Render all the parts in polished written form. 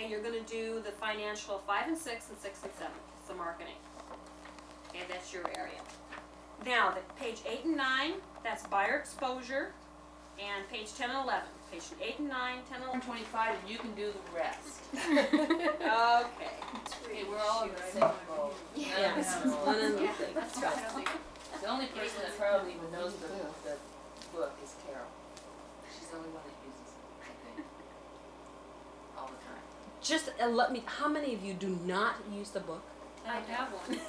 Okay, you're going to do the financial 5 and 6 and 6 and 7. It's the marketing. Okay, that's your area. Now, the page 8 and 9, that's buyer exposure, and page 10 and 11. Page 8 and 9, 10 and 11. 25, and you can do the rest. Okay. Okay, we're all in the same boat. Yeah. One and the thing. That's right. The only person that probably even knows the book is Carol. She's the only one that uses it, I think. All the time. Just let me, how many of you do not use the book? I have one.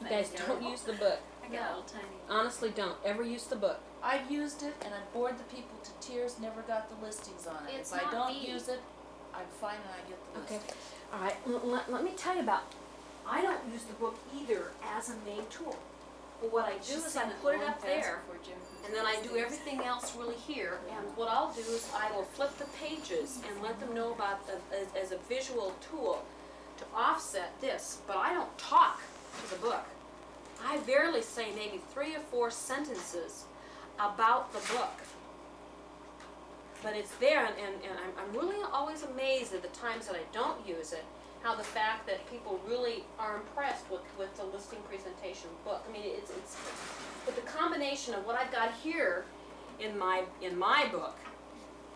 You guys don't use the book. I got a little tiny. Honestly, don't ever use the book. I've used it, and I bored the people to tears, never got the listings on it. It's if I not don't me. use it, I'm fine and I get the Okay. listings. All right. Let me tell you about. I don't use the book either as a main tool. But what I do is I put it up there, and then I do everything else really here. And what I'll do is I will flip the pages and let them know about as a visual tool to offset this. But I don't talk to the book. I barely say maybe 3 or 4 sentences about the book. But it's there, and I'm really always amazed at the times that I don't use it, how the fact that people really are impressed with the listing presentation book. I mean, it's with the combination of what I've got here in my book,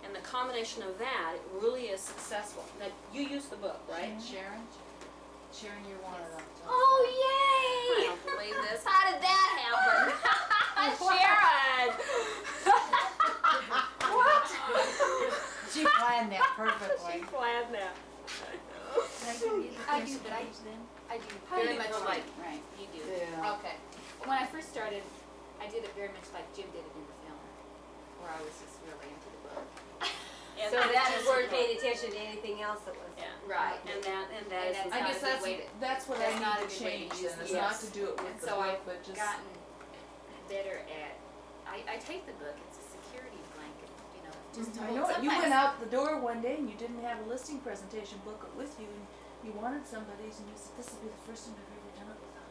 and the combination of that, it really is successful. Now, you use the book, right? Sharon, you're one of them. Oh, yay! I don't believe this. How did that happen? Sharon! What? She planned that perfectly. She planned that. I do, but I do How do very you much do it? like, right, you do. Yeah. Okay. When I first started, I did it very much like Jim did it in the film, where I was just really into the book. And So that that is you weren't paying attention to anything else that was. Yeah. Right. And that is that's I not guess a good way to- that's what that's not I a need to good way to change use then. It's this. not to do it with And the so book, I've but just gotten better at, I take the book, it's a security blanket, you know, just to I hold. know it. You Sometimes- went out the door one day and you didn't have a listing presentation booklet with you, and you wanted somebody's, and you said, "This will be the first time I've ever done it without."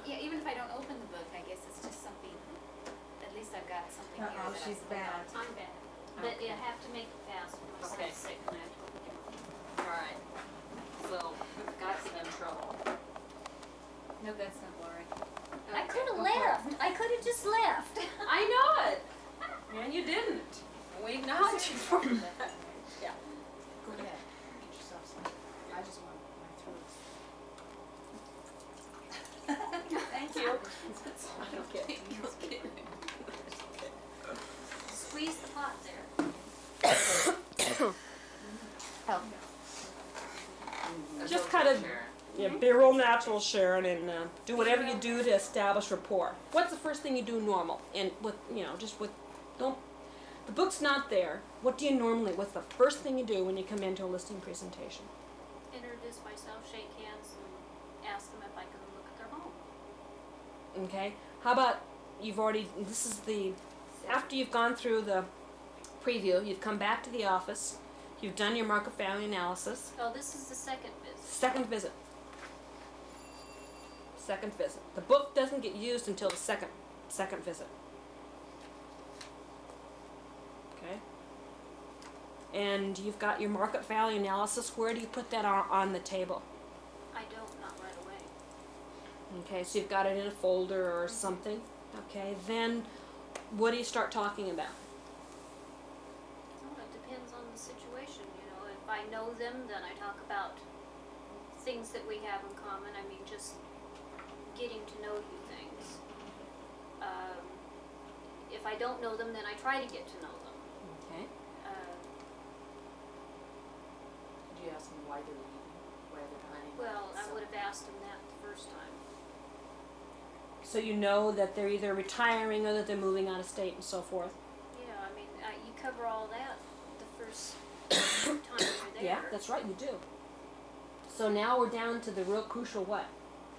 Yeah, even if I don't open the book, I guess it's just something, at least I've got something here Uh-oh, that I she's can bad. hold on. I'm bad. But you have to make it fast when my Okay. son's sick and I have to do it. all right. So we've got some trouble. No, that's not Lori. I could have left. I could have just left. I know it. And you didn't. We acknowledge you for that. Yeah. Go ahead. Get yourself some. I just want my throat. Thank you. Okay. Squeeze the pot there. Just kind of be real natural, Sharon, and do whatever you do to establish rapport. What's the first thing you do normal? And with, just with, don't, the book's not there. What do you normally, what's the first thing you do when you come into a listing presentation? Introduce myself, shake hands, and ask them if I can look at their home. Okay? How about, you've already, this is the, after you've gone through the preview, you've come back to the office, you've done your market value analysis. Oh, this is the second visit. Second visit. Second visit. The book doesn't get used until the second visit. Okay? And you've got your market value analysis. Where do you put that on the table? I don't, not right away. Okay, so you've got it in a folder or something. Okay, then what do you start talking about? Well, it depends on the situation, If I know them, then I talk about things that we have in common. I mean, just getting to know you things. If I don't know them, then I try to get to know them. Okay. Did you ask them why they're leaving? Why they're planning? Well, I would have asked them that the first time. So you know that they're either retiring or that they're moving out of state and so forth. Yeah, I mean, you cover all that the first time you're there. Yeah, that's right, you do. So now we're down to the real crucial what?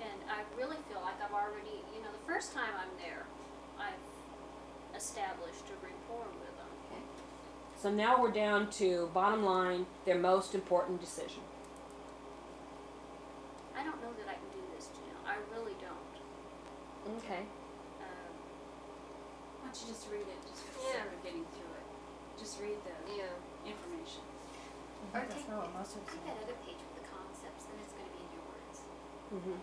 And I really feel like I've already, the first time I'm there, I've established a rapport with them. Okay. So now we're down to, bottom line, their most important decision. I don't know that I can do this, Janelle. I really don't. Okay. Why don't you just read it, just for the Yeah. sake of getting through it. Just read the Yeah. information. Or That's take, not what most of us take do. that other page with the concepts, then it's gonna be in your words. Mm-hmm.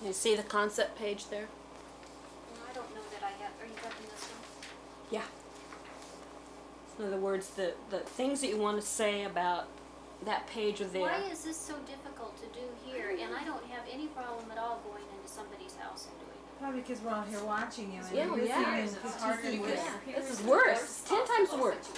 You see the concept page there? No, I don't know that I have, are you grabbing this one? Yeah. In other words, the things that you want to say about that page are there. Why is this so difficult to do here, and I don't have any problem at all going into somebody's house and doing it? Probably because we're all here watching you and Yeah, listening yeah. and It's harder to critiquing. get. This is worse. It's 10 times worse.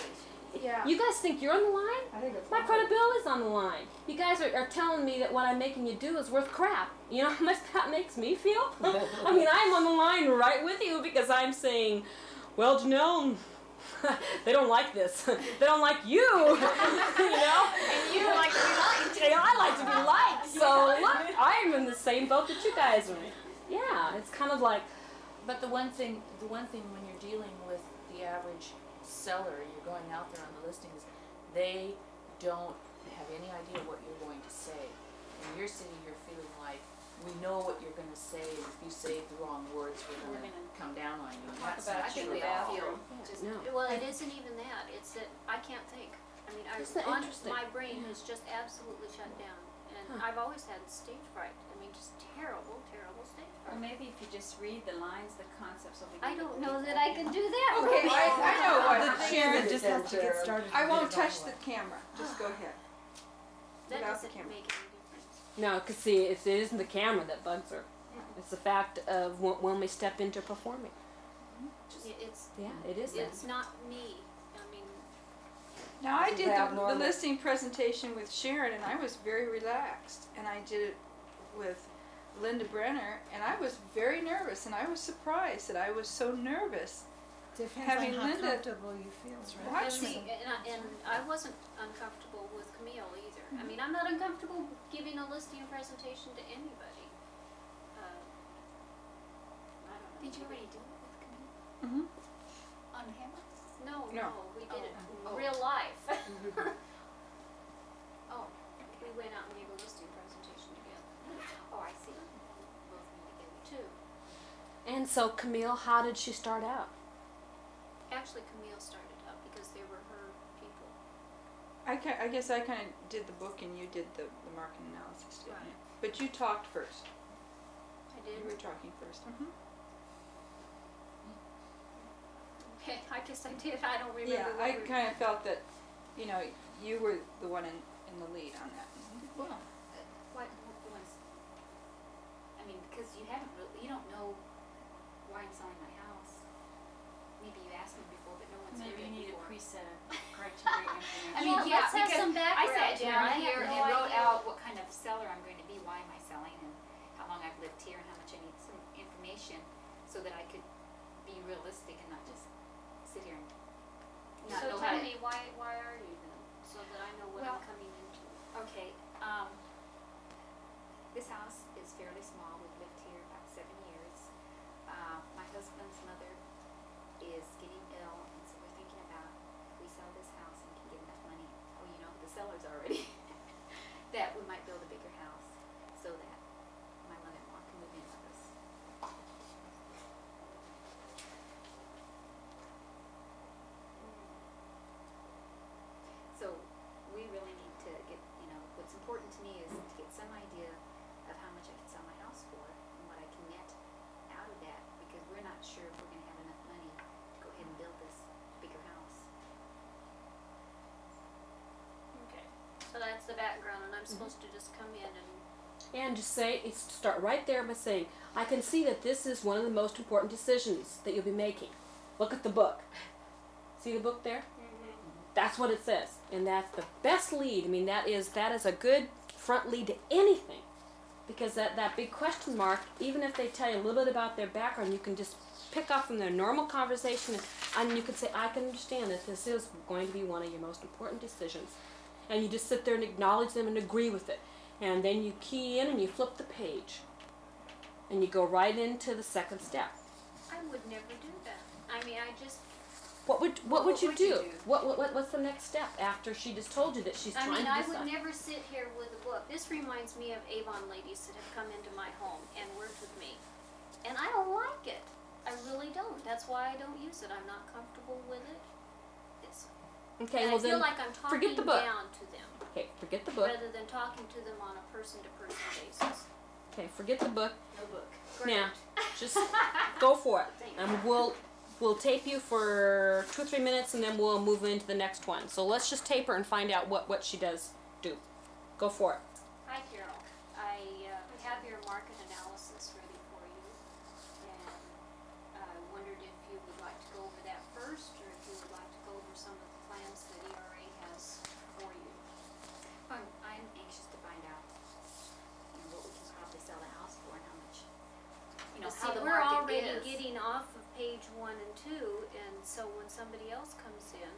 Yeah. You guys think you're on the line? I think it's My credibility's on the line. You guys are telling me that what I'm making you do is worth crap. You know how much that makes me feel? I mean, I'm on the line right with you because I'm saying, well, Janelle, they don't like this. They don't like you. You know? And you like to be liked. And I like to be liked. So look, I'm in the same boat that you guys are in. Yeah, it's kind of like, But the one thing when you're dealing with the average seller, you're going out there on the listings, they don't have any idea what you're going to say. And you're sitting here feeling like, we know what you're gonna say, and if you say the wrong words, we're gonna come down on you. And Talk that's about not it in true the at all. bathroom. Just, no. well, it isn't even that, it's that I can't think. I mean, Isn't that interesting? my brain is just absolutely shut down, and Huh. I've always had stage fright. I mean, just terrible, terrible stage Well, fright. maybe if you just read the lines, the concepts will be. I don't know that I can do that. Okay, I know what Sharon Sharon just has to get started. I and won't get it touch over the with. camera. Just go ahead. That without the doesn't camera. make any difference. no, because see, it isn't the camera that bugs her. It's the fact of when we step into performing. It's Yeah, it is. it's not me. I mean, Now, I This is did the abnormal. listing presentation with Sharon, and I was very relaxed. And I did it with Linda Brenner, and I was very nervous. And I was surprised that I was so nervous. Depends having on how Linda comfortable you feel, right? watch and, me. see, and I wasn't uncomfortable with Camille either. I mean, I'm not uncomfortable giving a listing presentation to anybody. I don't know. Did you already do it with Camille Mhm. on camera? No, No. we did it Oh. real life. Oh, We went out and gave a listing presentation together, oh, I see. Both of them together. too. And so, Camille, how did she start out? Actually, Camille started out because they were her people. I guess I kind of did the book, and you did the market analysis, didn't you? But you talked first. I You were did. talking first. Okay, I guess I did. I don't remember Yeah, what I we kind of felt that, you were the one in the lead on that. Well, what was, I mean, because you haven't really, you don't know why I'm selling my house. Maybe you asked me before, but no one's heard Maybe you it need a before. preset of criteria information. I mean, Well, yeah, let's have because some I background sat here. down I here have and no wrote idea. out what kind of seller I'm going to be, why am I selling, and how long I've lived here, and how much I need some information so that I could be realistic and not just sit here and not So know how tell to. me, why are you then? So that I know what I'm Well, coming into. Okay, this house is fairly small. We've lived here about 7 years. My husband's mother is getting ill, and so we're thinking about if we sell this house and can get enough money, the sellers already, that we might build a bigger house so that my mother-in-law can move in with us. So we really need to get, what's important to me is to get some idea of how much I can sell my house for and what I can net out of that, because we're not sure if we're gonna have enough money to go ahead and build this bigger house. Okay. So that's the background, and I'm supposed to just come in and. And just start right there by saying, I can see that this is one of the most important decisions that you'll be making. Look at the book. See the book there? That's what it says. And that's the best lead. I mean, that is a good front lead to anything. Because that big question mark, even if they tell you a little bit about their background, you can just pick up from their normal conversation and you can say, I can understand that this is going to be one of your most important decisions. And you just sit there and acknowledge them and agree with it. And then you key in and you flip the page. And you go right into the second step. I would never do that. I mean, what would What you would you do? do? What's the next step after she just told you that she's I trying mean, to I decide? would never sit here with a book. This reminds me of Avon ladies that have come into my home and worked with me. And I don't like it. I really don't. That's why I don't use it. I'm not comfortable with it. It's, Okay, and well I feel then, like I'm talking forget the book. down to them okay, forget the book. rather than talking to them on a person-to-person basis. Okay, forget the book. No book. Great. Now, just go for it. Thank And we'll tape you for 2 or 3 minutes, and then we'll move into the next one. So let's just tape her and find out what she does do. Go for it. Hi, Carol. I have your market analysis ready for you, and I wondered if you would like to go over that first, or if you would like to go over some of the plans that ERA has for you. I'm anxious to find out, what we can probably sell the house for and how much, But how see, the we're market already is. getting off of page 1 and 2, and so when somebody else comes in,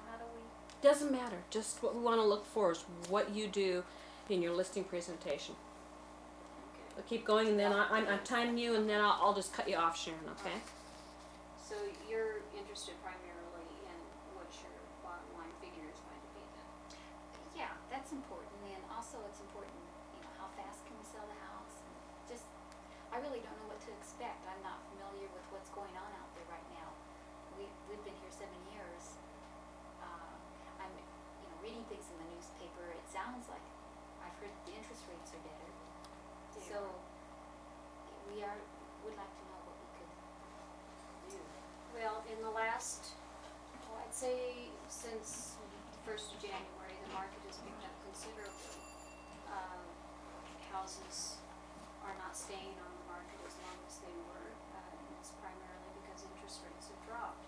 how do we? Doesn't matter. Just what we want to look for is what you do in your listing presentation. Okay. I'll keep going, and then I'm timing you, and then I'll just cut you off, Sharon. Okay? So you're interested primarily in what your bottom line figure is going to be then? Yeah, that's important, and also it's important, how fast can we sell the house? Just, I really don't know what to expect. I'm not familiar with what's going on out there right now. We've been here 7 years. I'm, reading things in the newspaper. It sounds like I've heard the interest rates are better. So would like to know what we could do. Well, in the last, I'd say since the 1st of January, the market has picked up considerably. Houses are not staying on the market as long as they were, and it's primarily because interest rates have dropped.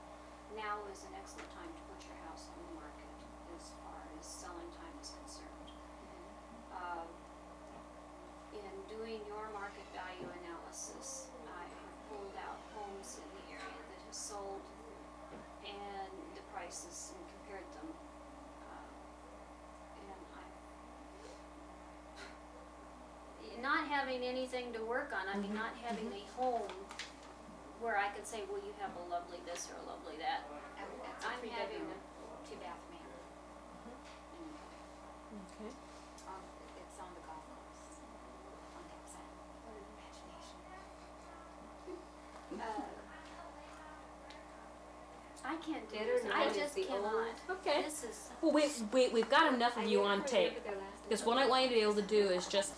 Now is an excellent time to put your house on the market as far as selling time is concerned. In doing your market value analysis, I have pulled out homes in the area that have sold and the prices and compared them. And not having anything to work on, I mean, not having a home where I could say, well, you have a lovely this or a lovely that. It's a I'm having 3-bedroom, 2-bath manor. Okay. It's on the golf course, on that side. What an imagination. I can't do Better this. known I as just the cannot. Okay. This is. Well, we've got enough of you on tape. Because what I want you to be able to do is just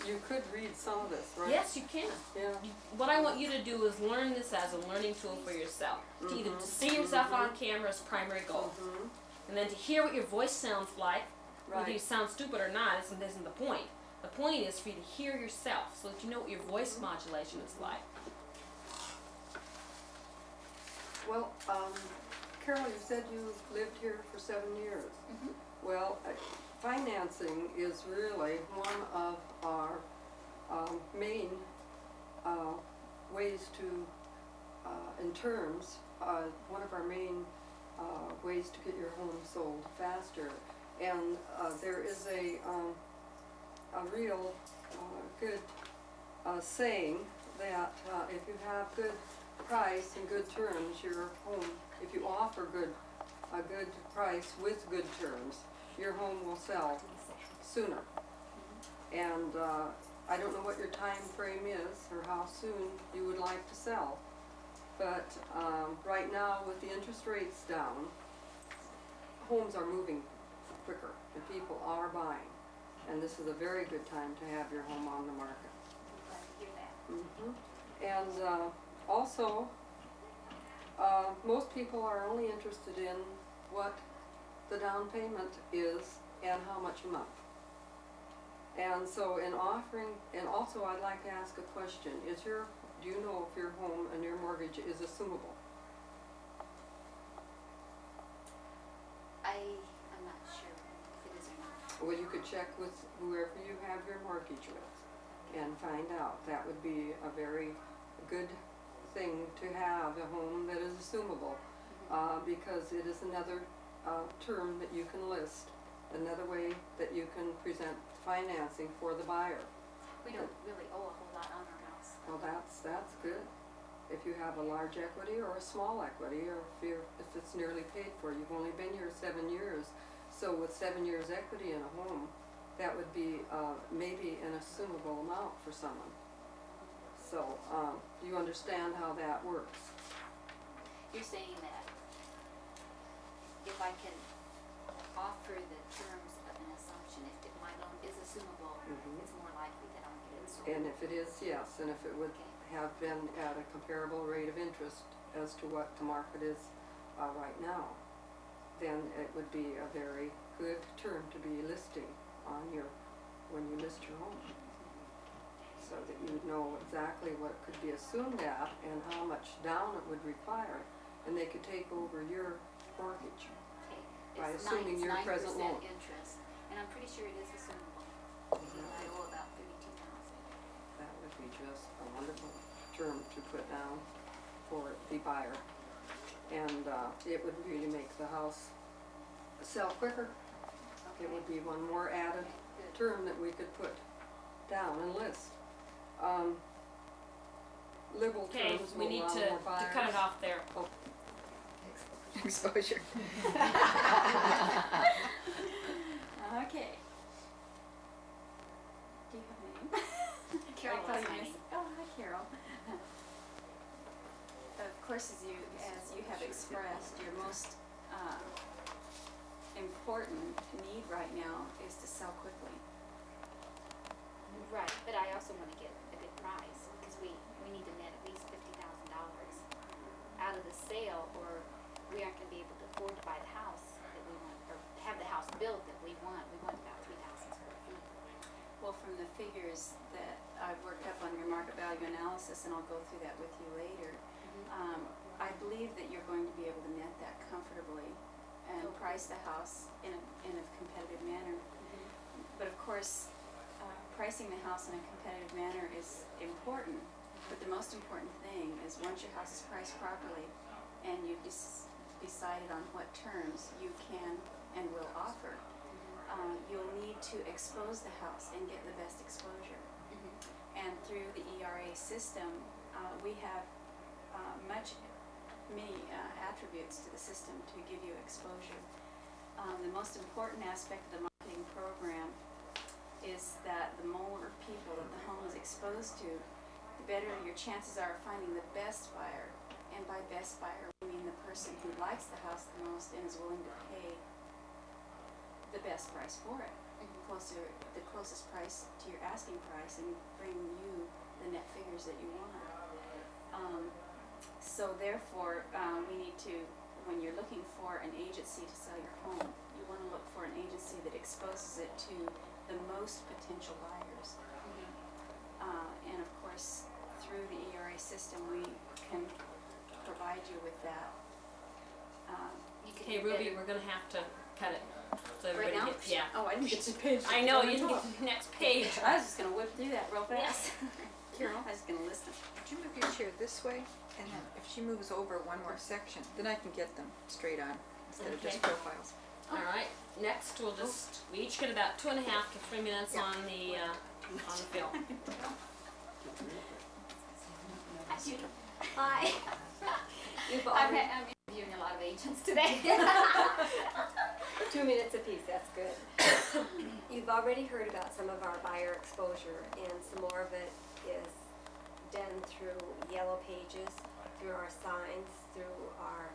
You could read some of this, right? yes, you can. Yeah. What I want you to do is learn this as a learning tool for yourself. To either to see yourself on camera as primary goal, and then to hear what your voice sounds like, whether you Right. sound stupid or not isn't the point. The point is for you to hear yourself so that you know what your voice modulation is like. Well, Carol, you said you lived here for 7 years. Well, financing is really one of our main ways to, in terms, one of our main ways to get your home sold faster. And there is a real good saying that if you have good price and good terms, your home, if you offer a good price with good terms, your home will sell sooner. And I don't know what your time frame is or how soon you would like to sell. But right now with the interest rates down, homes are moving quicker and people are buying. And this is a very good time to have your home on the market. I'm glad to hear that. And also, most people are only interested in what the down payment is and how much a month. And so in offering, and also I'd like to ask a question, do you know if your home and your mortgage is assumable? I'm not sure if it is or not. Well, you could check with whoever you have your mortgage with and find out. That would be a very good thing to have, a home that is assumable, because it is another term that you can list, another way that you can present financing for the buyer. We don't really owe a whole lot on our house. Well, that's good. if you have a large equity or a small equity, or if it's nearly paid for. You've only been here 7 years, so with 7 years equity in a home, that would be maybe an assumable amount for someone. So, you understand how that works? You're saying that if I can offer the terms of an assumption, if my loan is assumable, Mhm. it's more likely that I'll get it sold. And if it is, yes, and if it would have been at a comparable rate of interest as to what the market is right now, then it would be a very good term to be listing on when you list your home. So that you would know exactly what it could be assumed at and how much down it would require, and they could take over your mortgage. Okay. By It's assuming your present loan. 9% interest, and I'm pretty sure it is assumable. And I owe about $32,000. That would be just a wonderful term to put down for the buyer. And it would really make the house sell quicker. It would be one more added Good. term that we could put down and list. Liberal Okay, terms we will need allow to more buyers. cut it off there. Exposure. Okay. Do you have a name? Carol I thought you Alzheimer's. missed- Oh, hi Carol. Of course, as you have expressed, your most important need right now is to sell quickly. Right, but I also want to get a good price, because we need to net at least $50,000 out of the sale, or we aren't going to be able to afford to buy the house that we want, or have the house built that we want. We want about 3,000 square feet. Well, from the figures that I've worked up on your market value analysis, and I'll go through that with you later, I believe that you're going to be able to net that comfortably and price the house in a competitive manner. But of course, pricing the house in a competitive manner is important, but the most important thing is once your house is priced properly and you've decided on what terms you can and will offer, you'll need to expose the house and get the best exposure. And through the ERA system, we have many attributes to the system to give you exposure. The most important aspect of the marketing program is that the more people that the home is exposed to, the better your chances are of finding the best buyer. And by best buyer, we mean the person who likes the house the most and is willing to pay the best price for it, the closest price to your asking price, and bring you the net figures that you want. So therefore, we need to, when you're looking for an agency to sell your home, you want to look for an agency that exposes it to the most potential buyers. And of course, through the ERA system, we can provide you with that. Okay, Ruby, we're gonna have to cut it, so everybody now? gets, yeah. Oh, I didn't get to the page. I know, you didn't get to the next page. I was just gonna whip through that real fast. Carol, I was just gonna listen. would you move your chair this way? And then if she moves over one more section, then I can get them straight on instead of just Okay. profiles. All right, next we each get about 2.5 to 3 minutes on the film. Hi. I'm interviewing a lot of agents today. 2 minutes apiece, that's good. You've already heard about some of our buyer exposure, and some more of it is done through yellow pages, through our signs, through our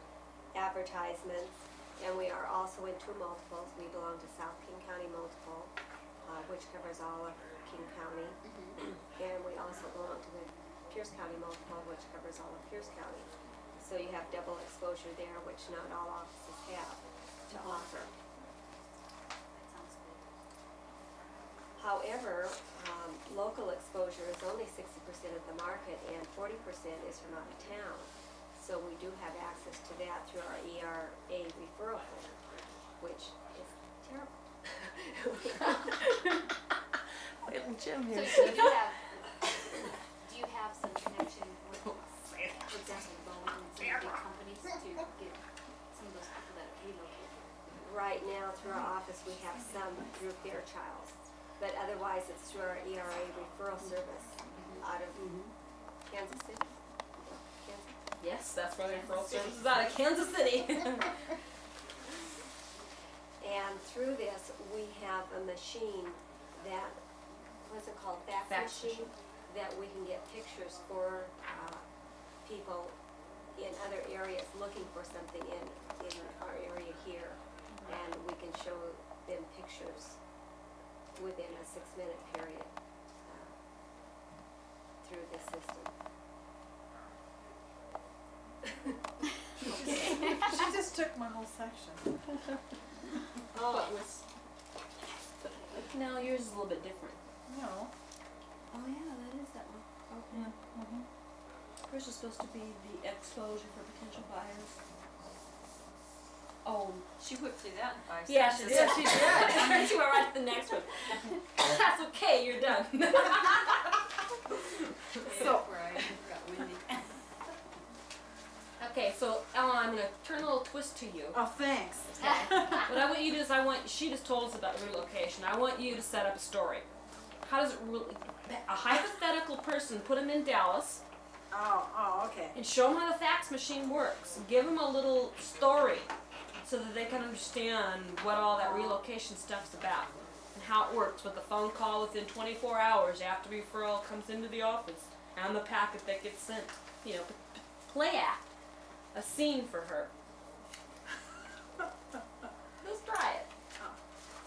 advertisements, and we are also into multiples. We belong to South King County Multiple, which covers all of King County, and we also belong to the Pierce County Multiple, which covers all of Pierce County. So you have double exposure there, which not all offices have to offer. That sounds good. However, local exposure is only 60% of the market, and 40% is from out of town. So we do have access to that through our ERA referral form, which is terrible. Jim So do you have some connection with, for example, Boeing and some big companies to get some of those people that relocate? Right now, through our office, we have some through Fairchild, but otherwise it's through our ERA referral service out of Kansas City. Yes, that's where their referral service is out of Kansas City. And through this, we have a machine that, what's it called, fax machine? That we can get pictures for, people in other areas looking for something in our area here. And we can show them pictures within a 6-minute period, through this system. She just took my whole section. Oh, it was. No, yours is a little bit different. No. Oh yeah, that is that one. Okay. Mm-hmm. Yours is supposed to be the exposure for potential buyers. Oh, She whipped through that in 5 yeah, seconds. she did. She did. She went right to the next one. That's okay. You're done. So, Where I got windy. Okay, so Ellen, I'm gonna turn a little twist to you. oh, thanks. What I want you to do is she just told us about relocation. I want you to set up a story. How does it really, a hypothetical person, put them in Dallas Oh, okay. and show them how the fax machine works. Give them a little story so that they can understand what all that relocation stuff's about and how it works with a phone call within 24 hours after referral comes into the office and the packet that gets sent. You know, play act a scene for her. Let's try it.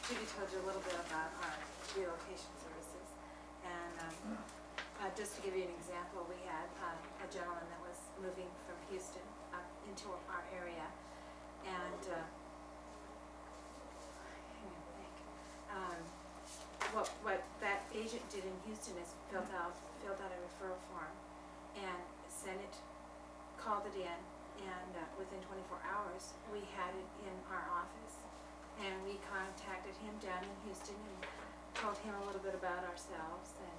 Judy told you a little bit about our relocation services. And just to give you an example, we had a gentleman that was moving from Houston up into our area. And, what that agent did in Houston is filled out a referral form and sent it, called it in, and within 24 hours, we had it in our office. And we contacted him down in Houston and told him a little bit about ourselves and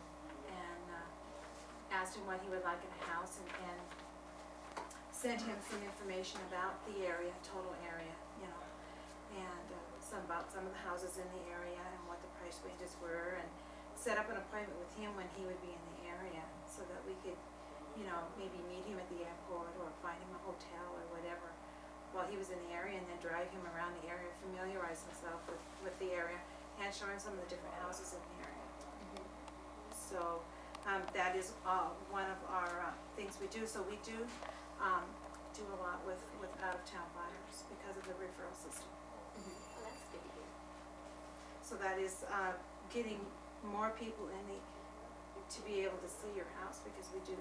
asked him what he would like in a house and sent him some information about the area, total area, you know, and about some of the houses in the area and what the price ranges were, and set up an appointment with him when he would be in the area so that we could, you know, maybe meet him at the airport or find him a hotel or whatever while he was in the area, and then drive him around the area, familiarize himself with the area, and show him some of the different houses in the area. So that is one of our things we do. So we do do a lot with out-of-town buyers because of the referral system. Well, that's good to hear. So that is getting more people to be able to see your house, because we do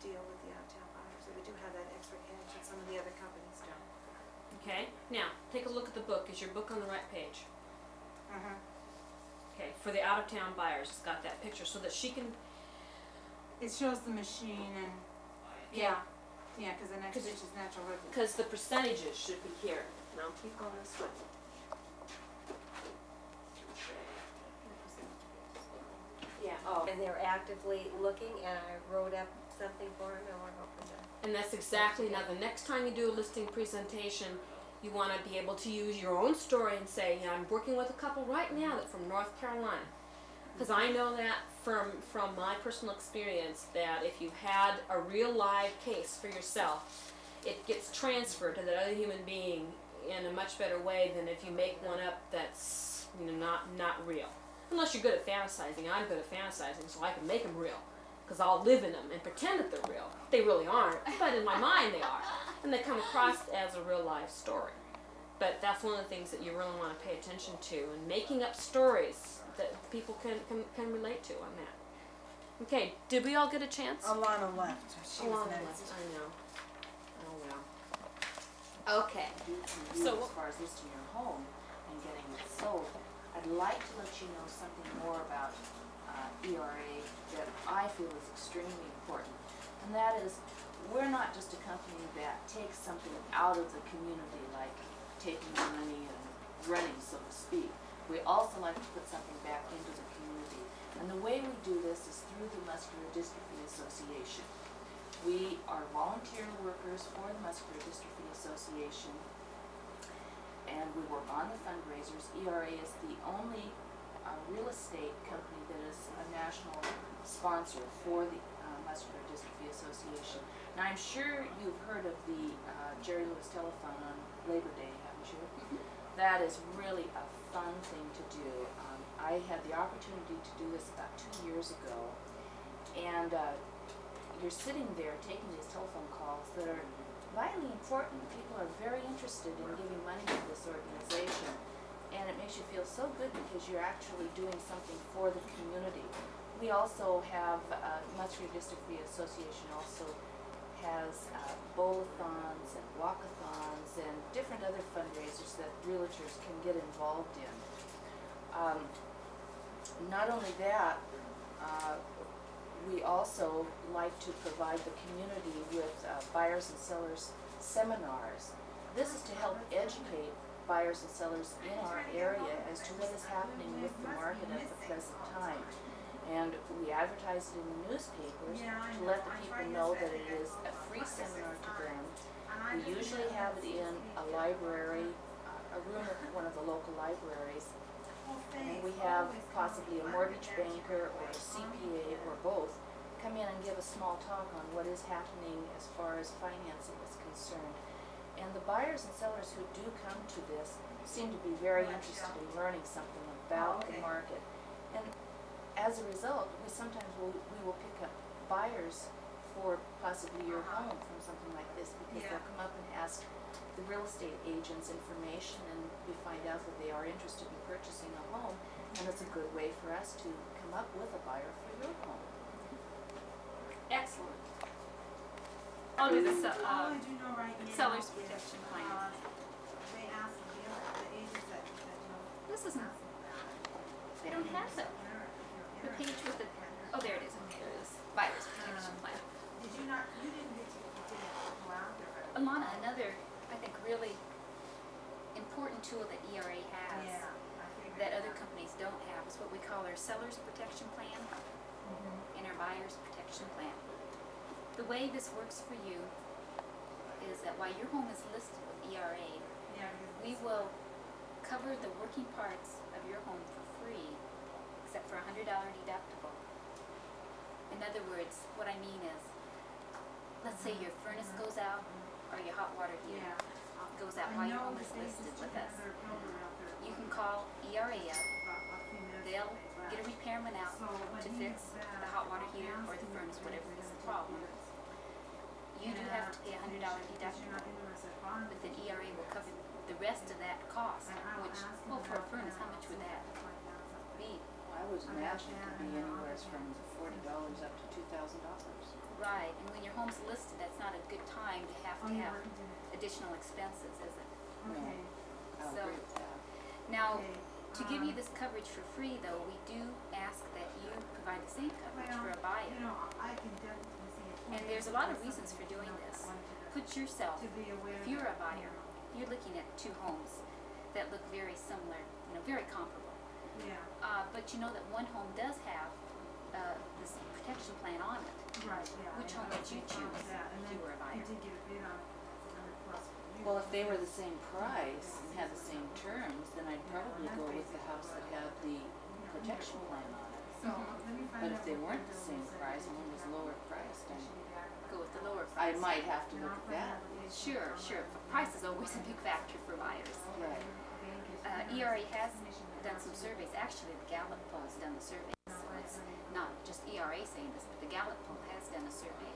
deal with the out-of-town buyers. So we do have that extra edge that some of the other companies don't. Okay, now take a look at the book. Is your book on the right page? Okay, for the out-of-town buyers, it's got that picture so that she can. It shows the machine and yeah, because the next page is natural revenue. Because the percentages should be here. Now keep going this way. Yeah. Oh. And they're actively looking, and I wrote up something for them, and we're hoping to. And that's exactly, now the next time you do a listing presentation, you want to be able to use your own story and say, you know, I'm working with a couple right now that's from North Carolina. Because I know that from my personal experience that if you've had a real live case for yourself, it gets transferred to that other human being in a much better way than if you make one up that's, you know, not real. Unless you're good at fantasizing. I'm good at fantasizing, so I can make them real. Because I'll live in them and pretend that they're real. They really aren't, but in my mind they are. And they come across as a real life story. But that's one of the things that you really want to pay attention to, and making up stories that people can relate to on that. Okay, did we all get a chance? Alana left. She was Alana next. left, I know. Oh well. Okay. So as far as listing your home and getting it sold, I'd like to let you know something more about ERA that I feel is extremely important. And that is, we're not just a company that takes something out of the community, like taking money and running, so to speak. We also like to put something back into the community. And the way we do this is through the Muscular Dystrophy Association. We are volunteer workers for the Muscular Dystrophy Association, and we work on the fundraisers. ERA is the only real estate company that is a national sponsor for the Muscular Dystrophy Association. Now, I'm sure you've heard of the Jerry Lewis Telethon on Labor Day, haven't you? That is really a fun thing to do. I had the opportunity to do this about 2 years ago, and you're sitting there taking these telephone calls that are vitally important. People are very interested in giving money to this organization, and it makes you feel so good because you're actually doing something for the community. We also have, Muscular Dystrophy Association also has bowl-a-thons and walk-a-thons and different other fundraisers that realtors can get involved in. Not only that, we also like to provide the community with buyers and sellers seminars. This is to help educate buyers and sellers in our area as to what is happening with the market at the present time. And we advertise it in the newspapers to let the people know that it is a free seminar to them. We usually have it in a library, a room at one of the local libraries. And we have possibly a mortgage banker or a CPA or both come in and give a small talk on what is happening as far as financing is concerned. And the buyers and sellers who do come to this seem to be very interested in learning something about the market. And as a result, we will pick up buyers for possibly your home from something like this, because they'll come up and ask the real estate agents information, and we find out that they are interested in purchasing a home, and it's a good way for us to come up with a buyer for your home. Excellent. I'll do the All I do know right now seller's is, protection plan. They asked the agents that This isn't, they don't have the page with the, oh, there it is, okay, there it is, buyer's protection plan. Did you not, you didn't get to go out there? Alana, another, I think, really important tool that ERA has Yeah, I figured that other companies don't have is what we call our seller's protection plan and our buyer's protection plan. The way this works for you is that while your home is listed with ERA, Yeah, we will cover the working parts of your home for free, except for a $100 deductible. In other words, what I mean is, let's say your furnace goes out or your hot water heater goes out while your home is listed with us. You can call ERA up. They'll get a repairman out to fix the hot water heater or the furnace, whatever is the problem. You do have to pay a $100 deductible, but then ERA will cover the rest of that cost, which, well, for a furnace, how much would that be? I would imagine it could be anywhere from $40 up to $2,000. Right, and when your home's listed, that's not a good time to have additional expenses, is it? Okay. I'll So- agree with that. Now, to give you this coverage for free, though, we do ask that you provide the same coverage for a buyer. I can definitely see it. And there's a lot of reasons for doing this. Put yourself, To be aware. if you're a buyer, you're looking at two homes that look very similar, very comparable. Yeah, But you know that one home does have this protection plan on it. right, yeah. Which home would you choose if you were a buyer? You did get a bid on it, that's $100+ for you. Well, if they were the same price and had the same terms, then I'd probably go with the house that had the protection plan on it. So, let me find But out if they what weren't the the same bill price said. and one was lower priced, Go with the lower I price. might have to look at that. Sure. Price is always a big factor for buyers. Right. ERA has done some surveys. Actually, the Gallup poll has done the survey. So it's not just ERA saying this, but the Gallup poll has done a survey.